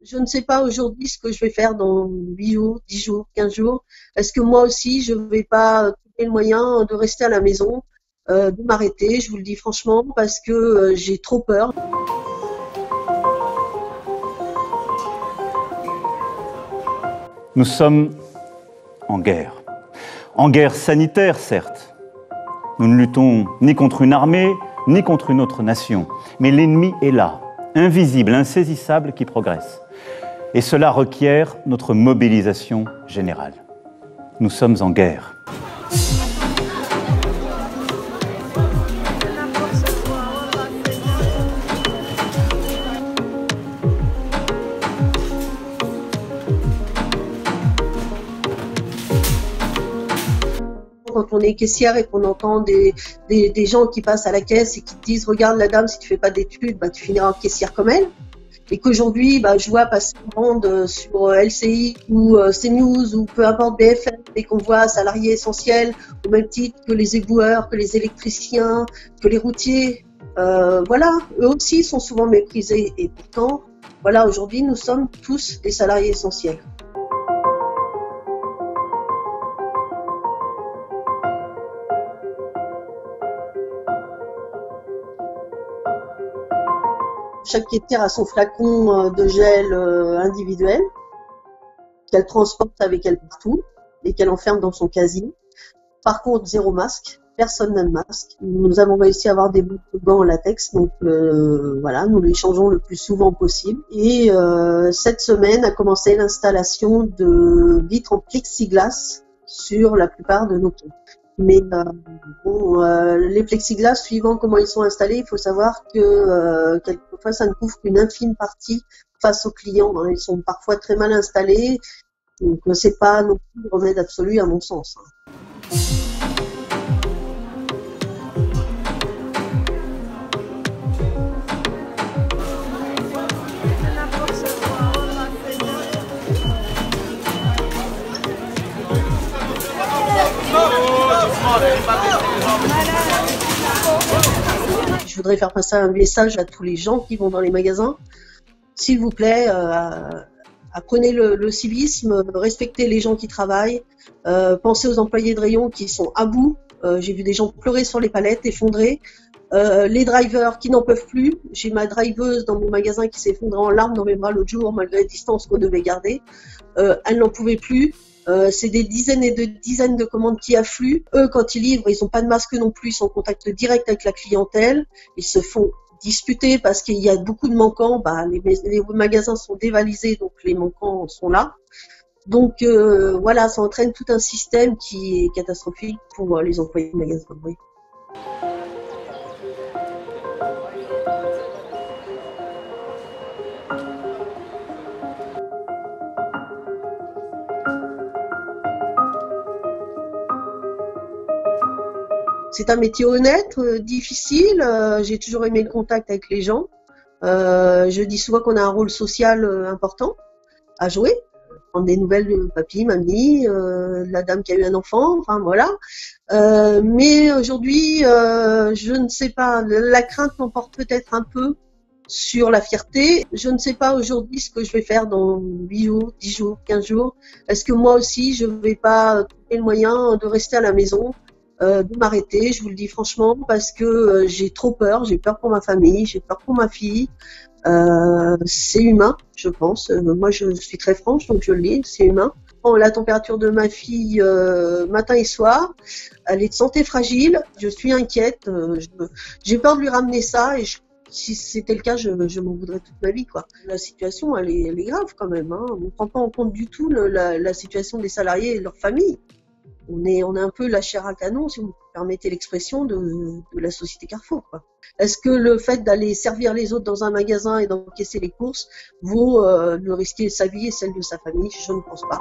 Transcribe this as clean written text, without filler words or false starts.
Je ne sais pas aujourd'hui ce que je vais faire dans 8 jours, 10 jours, 15 jours. Est-ce que moi aussi, je ne vais pas trouver le moyen de rester à la maison, de m'arrêter, je vous le dis franchement, parce que j'ai trop peur. Nous sommes en guerre. En guerre sanitaire, certes. Nous ne luttons ni contre une armée, ni contre une autre nation. Mais l'ennemi est là, invisible, insaisissable, qui progresse. Et cela requiert notre mobilisation générale. Nous sommes en guerre. Quand on est caissière et qu'on entend des gens qui passent à la caisse et qui te disent « Regarde la dame, si tu fais pas d'études, tu finiras en caissière comme elle ». Et qu'aujourd'hui, je vois passer une bande sur LCI ou CNews ou peu importe BFM et qu'on voit salariés essentiels au même titre que les éboueurs, que les électriciens, que les routiers. Voilà, eux aussi sont souvent méprisés. Et pourtant, voilà, aujourd'hui, nous sommes tous des salariés essentiels. Chaque caissière a son flacon de gel individuel qu'elle transporte avec elle partout et qu'elle enferme dans son casier. Par contre, zéro masque, personne n'a de masque. Nous avons réussi à avoir des bouts de gants en latex, donc voilà, nous les changeons le plus souvent possible. Et cette semaine a commencé l'installation de vitres en plexiglas sur la plupart de nos quais. Mais les plexiglas, suivant comment ils sont installés, il faut savoir que quelquefois ça ne couvre qu'une infime partie face aux clients. Hein. Ils sont parfois très mal installés, donc c'est pas non plus le remède absolu à mon sens. Hein. Je voudrais faire passer un message à tous les gens qui vont dans les magasins. S'il vous plaît, apprenez le civisme, respectez les gens qui travaillent, pensez aux employés de rayon qui sont à bout. J'ai vu des gens pleurer sur les palettes, effondrés. Les drivers qui n'en peuvent plus. J'ai ma driveuse dans mon magasin qui s'est effondrée en larmes dans mes bras l'autre jour, malgré la distance qu'on devait garder. Elle n'en pouvait plus. C'est des dizaines et des dizaines de commandes qui affluent. Eux, quand ils livrent, ils n'ont pas de masque non plus, ils sont en contact direct avec la clientèle. Ils se font disputer parce qu'il y a beaucoup de manquants. Les magasins sont dévalisés, donc les manquants sont là. Donc voilà, ça entraîne tout un système qui est catastrophique pour les employés de magasins. Oui. C'est un métier honnête, difficile. J'ai toujours aimé le contact avec les gens. Je dis souvent qu'on a un rôle social important à jouer. Prendre des nouvelles de papy, mamie, de la dame qui a eu un enfant, enfin voilà. Mais aujourd'hui, je ne sais pas, la crainte m'emporte peut-être un peu sur la fierté. Je ne sais pas aujourd'hui ce que je vais faire dans 8 jours, 10 jours, 15 jours. Est-ce que moi aussi, je ne vais pas trouver le moyen de rester à la maison, de m'arrêter, je vous le dis franchement, parce que j'ai trop peur. J'ai peur pour ma famille, j'ai peur pour ma fille. C'est humain, je pense. Moi, je suis très franche, donc je le dis, c'est humain. La température de ma fille matin et soir, elle est de santé fragile. Je suis inquiète. J'ai peur de lui ramener ça et si c'était le cas, je m'en voudrais toute ma vie, quoi. La situation, elle est grave quand même. Hein. On ne prend pas en compte du tout la situation des salariés et de leur famille. On est un peu la chair à canon, si vous me permettez l'expression, de la société Carrefour, quoi. Est-ce que le fait d'aller servir les autres dans un magasin et d'encaisser les courses vaut de risquer sa vie et celle de sa famille? Je ne pense pas.